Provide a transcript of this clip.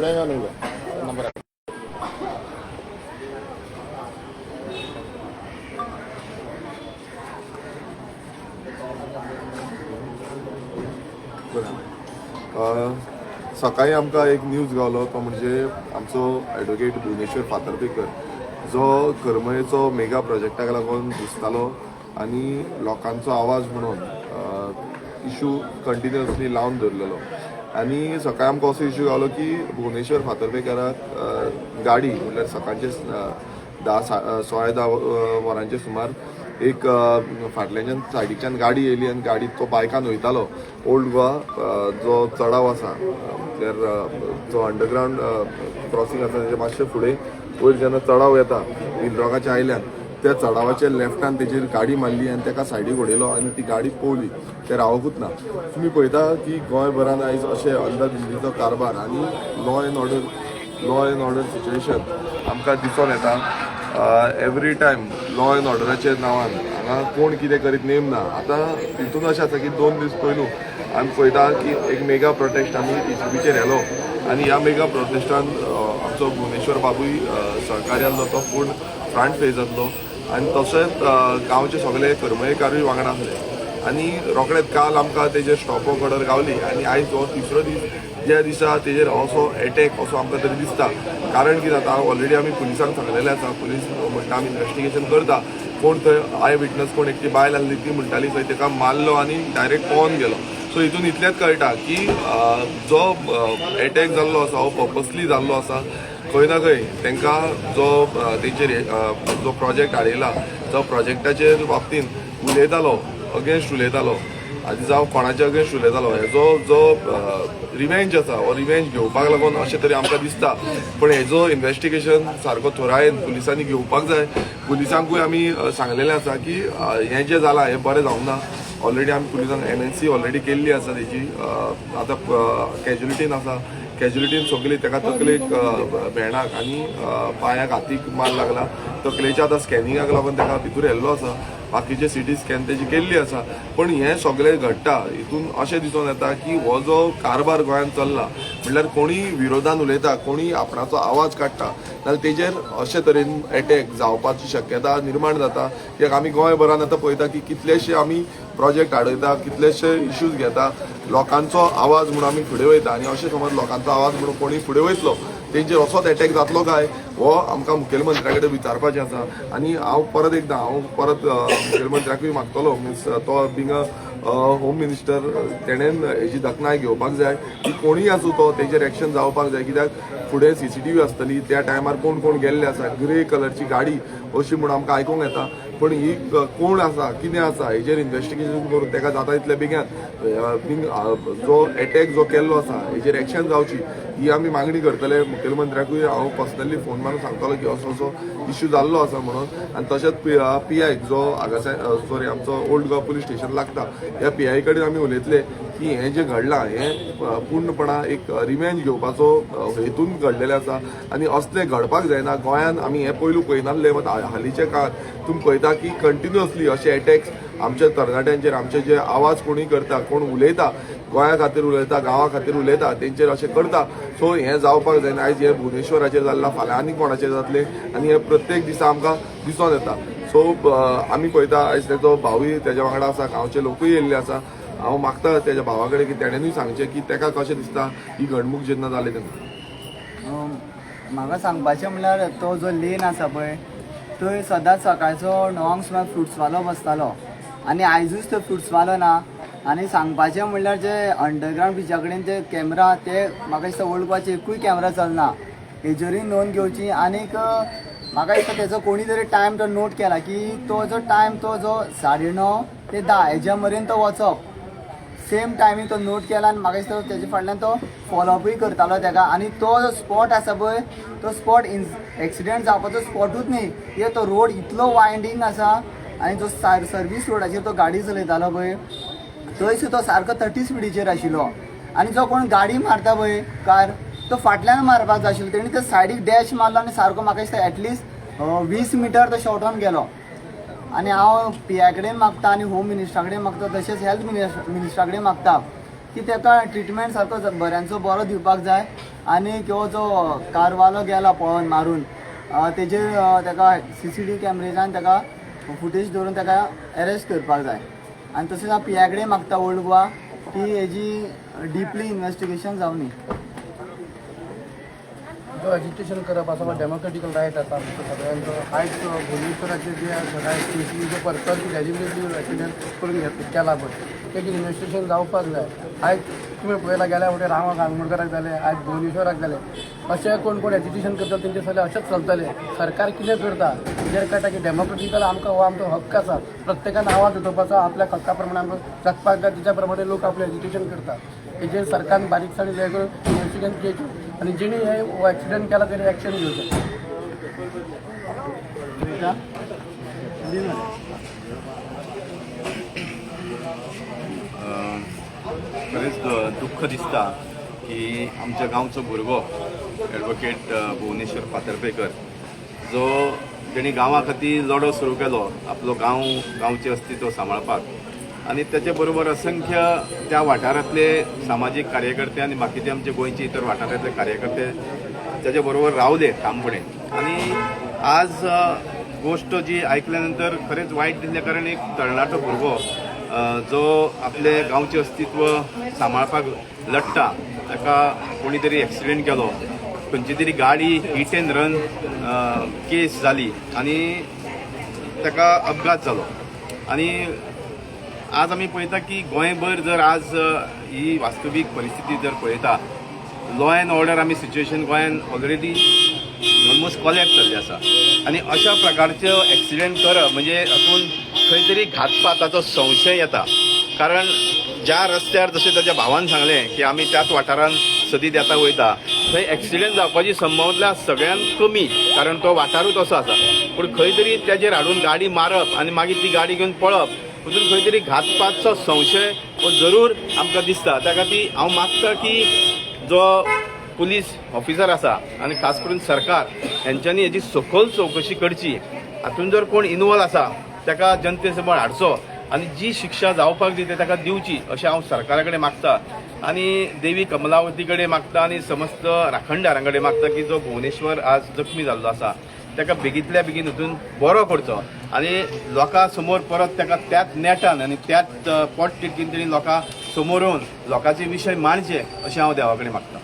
फुडें घेवन उलय नंबर सकाळी आमकां एक न्यूज गावलो तो म्हणजे आमचो ॲडवोकेट भुवनेश्वर फातर्पेकर जो करमळेचो मेगा प्रोजेक्टाक लागून दिसतालो आनी लोकांचो आवाज म्हणून इशू कंटिन्युअसली लावन दवरलेलो आनी सकाळी आमकां असो इशू गावलो की भुवनेश्वर फातर्पेकाराक गाडी म्हणल्यार सकाळचे 10-10:30 वरांचे सुमार एक फाटल्याच्यान सायडीच्यान गाडी येयली आनी गाडी तो बायकान वयतालो ओल्ड गोवा जो चडाव आसा जो अंडरग्रावंड क्रॉसींग आसा तेजे मातशे फुडें वयर जेन्ना चडाव येता विलरॉकाच्या आयल्यान त्या चडावाच्या लेफ्टान तेजेर गाडी मारली आनी ताका सायडीक उडयलो आनी ती गाडी पोवली ते रावोकूच ना. तुमी पळयता की गोंयभरान आयज अशें अंधश्रद्धेचो कारबार आनी लॉ एंड ऑर्डर सिच्युएशन आमकां दिसून येता. एवरी टायम लॉ एंड ऑर्डराच्या नांवान हांगा कोण कितें करीत नेम ना. आतां हितून अशें आसा की 2 दीस पयलू आमी पळयता की एक मेगा प्रोटेस्ट आमी इसीबीचेर येलो आनी ह्या मेगा प्रोटेस्टान आमचो भुवनेश्वर बाबूय सहकार्यान जो तो पूण फ्रंट फेस जातलो आनी तशेंच गांवचे सगळे करमळेकारूय वांगडा आसले आनी रोखडेंच काल आमकां तेजेर स्टॉप वर्क ऑर्डर गावली आनी आयज हो 3रो दीस ज्या दिसा तेजेर असो एटॅक असो आमकां तरी दिसता. कारण कितें जाता ऑलरेडी आमी पुलिसांक सांगलेलें आसा. पुलीस म्हणटा आमी इन्वेस्टिगेशन करता. कोण थंय आय विटनस कोण एकटी बायल आसली ती म्हणटाली थंय ताका मारलो आनी डायरेक्ट पोवन गेलो. सो हितून इतलेंच कळटा की जो एटॅक जाल्लो आसा हो पर्पसली जाल्लो आसा. खंय ना खंय तांकां जो तेचेर जो प्रोजेक्ट हाडयला जो प्रोजेक्टाचेर बाबतीन उलयतालो अगेन्स्ट उलयतालो आनी जावं कोणाच्या अगेन्स्ट उलयतालो हेजो जो रिवेंज आसा हो रिवेंज घेवपाक लागून अशें तरी आमकां दिसता. पण हेजो इन्वेस्टिगेशन सारको थोरायेन पुलिसांनी घेवपाक जाय. पुलिसांकूय आमी सांगलेलें आसा की हें जें जालां हें बरें जावंक ना. ऑलरेडी आमी पुलिसांक एनएनसी ऑलरेडी केल्ली आसा तेजी. आतां कॅज्युलिटीन आसा. कॅज्युलिटीन सगळी ताका तकलेक भेणाक आनी पांयाक हातीक मार लागला. तकलेच्या आतां स्कॅनिंगाक लागून ताका भितूर व्हेल्लो आसा. बाकीचे सिटी स्कॅन तेजी केल्ली आसा. पण हें सगळें घडटा हितून अशें दिसून येता की हो जो कारबार गोंयांत चल्ला म्हणल्यार कोणीय विरोधान उलयता कोणीय आपणाचो आवाज काडटा जाल्यार तेजेर अशे तरेन एटॅक जावपाची शक्यता निर्माण जाता. कित्याक आमी गोंयभरान आतां पळयता की कितलेशे आमी प्रोजेक्ट हाडयता कितलेशे इश्यूज घेता लोकांचो आवाज म्हणून आमी फुडें वयता आनी अशें समज लोकांचो आवाज म्हणून कोणी फुडें वयतलो तेंचेर असोच एटॅक जातलो काय हो आमकां मुखेलमंत्र्या कडेन विचारपाचें आसा. आनी हांव परत मुखेलमंत्र्याकूय मागतलो मिन्स तो बींग अ होम मिनिस्टर तेणेन हेजी दखनाय घेवपाक जाय की कोणीय आसूं तो तेजेर एक्शन जावपाक जाय. कित्याक फुडें CCTV आसतली त्या टायमार कोण कोण गेल्ले आसा ग्रे कलरची गाडी अशी म्हणून आमकां आयकूंक येता. पण ही कोण आसा कितें आसा हेजेर इन्वेस्टिगेशन करून ताका जाता तितले बेगीन जो एटॅक जो केल्लो आसा हेजेर एक्शन जावची ही आमी मागणी करतले. मुखेलमंत्र्याकूय हांव पर्सनली फोन मारून सांगतलो की असो इश्यू जाल्लो आसा म्हणून. आनी तशेंच PI जो हांगासर आमचो ओल्ड गोवा पुलीस स्टेशन लागता ह्या PI कडेन आमी उलयतले की हें जें घडलां हें पूर्णपणान एक रिवेंज घेवपाचो हेतून घडलेलें आसा आनी असलें घडपाक जायना. गोंयान आमी हें पयलू पळयनासलें बट हालींच्या काळात तुमी पळयता की कंटिन्युअसली अशे एटॅक्स आमच्या तरणाट्यांचेर आमचे जे आवाज कोणूय करता कोण उलयता गोंया खातीर उलयता गांवा खातीर उलयता तेंचेर अशें करता. सो हें जावपाक जायना. आयज हें भुवनेश्वराचेर जाल्लां फाल्यां आनी कोणाचेर जातलें आनी हें प्रत्येक दिसा आमकां दिसून येता. सो आमी पळयता आयज तेजो भावूय तेज्या वांगडा आसा गांवचे लोकूय येयल्ले आसा. हांव मागता तेज्या भावा कडेन की तेणेनूय सांगचें की ताका कशें दिसता ही घडणूक जेन्ना जाली तेन्ना. म्हाका सांगपाचें म्हणल्यार तो जो लेन आसा पळय थंय सदांच सकाळचो 9 सुमार फ्रुट्सवालो बसतालो आनी आयजूच तो फ्रुट्सवालो ना. आनी सांगपाचें म्हणल्यार जे अंडरग्रावंड बिचा कडेन जे कॅमेरा ते म्हाका दिसता ओल्ड गोवाचे एकूय कॅमेरा चलना. हेजेरूय नोंद घेवची. आनीक म्हाका दिसता तेजो कोणी तरी टायम तो नोट केला की तो जो टायम तो जो 9:30 ते 10 हेज्या मेरेन तो वचप सेम टायमींग तो नोट केला आनी म्हाका दिसता तेजे फाटल्यान तो फॉलोअपूय करतालो ताका. आनी तो जो स्पॉट आसा पळय तो स्पॉट एक्सिडेंट जावपाचो स्पॉटूच न्ही. कित्याक तो रोड इतलो वायंडींग आसा आनी जो सर्वीस रोडाचेर तो गाडी चलयतालो पळय थंय तो सारको 30 स्पिडीचेर आशिल्लो. आनी जो कोण गाडी मारता पळय कार तो फाटल्यान मारपाक जाय आशिल्लो. तेणी ते सायडीक डॅश मारलो आनी सारको म्हाका दिसता एटलिस्ट 20 मिटर तो शॉर्टोन गेलो. आनी हांव PI कडेन मागता आनी होम मिनिस्टरा कडेन मागता तशेंच हेल्थ मिनिस्टरा कडेन मागता की ताका ट्रिटमेंट सारको बऱ्यांचो बरो दिवपाक जाय आनी ह्यो जो कारवालो गेला पळोवन मारून तेजेर ताका CCTV कॅमेरेजान ताका फुटेज दवरून ताका अरेस्ट करपाक जाय. आनी तशेंच हांव PI कडेन मागता ओल्ड गोवा की हेजी डिपली इन्वेस्टिगेशन जावनी. जो एज्युकेशन करप आसा डेमोक्रेटिकल रायट आसा आमचो सगळ्यांचो. आयज भुवनेश्वराचे जे स्पेशली जो पर्पज डेजिग्नेटली रेसिडेंट करून केला पळय तेजेर इन्वेस्टिगेशन जावपाक जाय. आयज तुमी पळयला गेल्या फुडें रामा गांगुडकराक जाले, आयज भुवनेश्वराक जाले. अशें कोण कोण एज्युकेशन करता तेंचे सगळे अशेंच चलतले. सरकार कितें करता तेजेर कळटा की डेमोक्रेटिकल आमकां हो आमचो हक्क आसा. प्रत्येकान आवाज उठोवपाचो, आपल्या हक्का प्रमाणे आमकां जगपाक जाय तेच्या प्रमाणे लोक आपलें एज्युकेशन करता. हेजेर सरकारन बारीकसाणी हे करून इन्वेस्टिगेशन केली आणि जेणे हे ॲक्सिडेंट केला तेणे ॲक्शन घेवचें. खरेंच दुख्ख दिसता की आमच्या गांवचो भुरगो एडवोकेट भुवनेश्वर फातर्पेकर जो जेणी गांवा खातीर लढो सुरू केलो आपलो गांवचें अस्तित्व सांबाळपाक आनी तेचे बरोबर असंख्य त्या वाठारांतले सामाजीक कार्यकर्ते आनी बाकीचे आमचे गोंयचे इतर वाठारांतले कार्यकर्ते त्याचे बरोबर रावले ठामपणे. आनी आज गोष्ट जी आयकल्या नंतर खरेंच वायट दिसलें कारण एक तरणाटो भुरगो जो आपले गांवचें अस्तित्व सांबाळपाक लढटा ताका कोणी तरी एक्सिडेंट केलो, खंयची तरी गाडी हिट एंड रन केस जाली आनी ताका अपघात जालो. आनी आज आमी पळयता की गोंयभर जर आज ही वास्तवीक परिस्थिती जर पळयता लॉ एंड ऑर्डर आमी सिच्युएशन गोंयान ऑलरेडी ऑलमोस्ट कॉलॅप्स जाल्ली आसा. आनी अशा प्रकारच्यो एक्सिडेंट करप म्हणजे हातून खंय तरी घातपाताचो संशय येता. कारण ज्या रस्त्यार जशें ताच्या भावान सांगलें की आमी त्याच वाठारान सदी देता वयता थंय एक्सिडेंट जावपाची संभावना सगळ्यांत कमी, कारण तो वाठारूच असो आसा. पूण खंय तरी तेजेर हाडून गाडी मारप आनी मागीर ती गाडी घेवन पळप हातून खंय तरी घातपातचो संशय हो जरूर आमकां दिसता. त्या खातीर हांव मागता की जो पुलीस ऑफिसर आसा आनी खास करून सरकार हेंच्यांनी हेची सखोल चवकशी करची. हातून जर कोण इनवॉल्व आसा ताका जनते समोर हाडचो आनी जी शिक्षा जावपाक जाय ताका दिवची अशें हांव सरकारा कडेन मागता. आनी देवी कमलावती कडेन मागता आनी समस्त राखणदारां कडेन मागता की जो भुवनेश्वर आज जखमी जाल्लो आसा ताका बेगींतल्या बेगीन हितून बरो करचो आनी लोकां समोर परत ताका त्याच नेटान आनी त्याच पोट तिडकीन तेणी लोकां समोर येवन लोकांचे विशय मांडचे अशें हांव देवा कडेन मागता.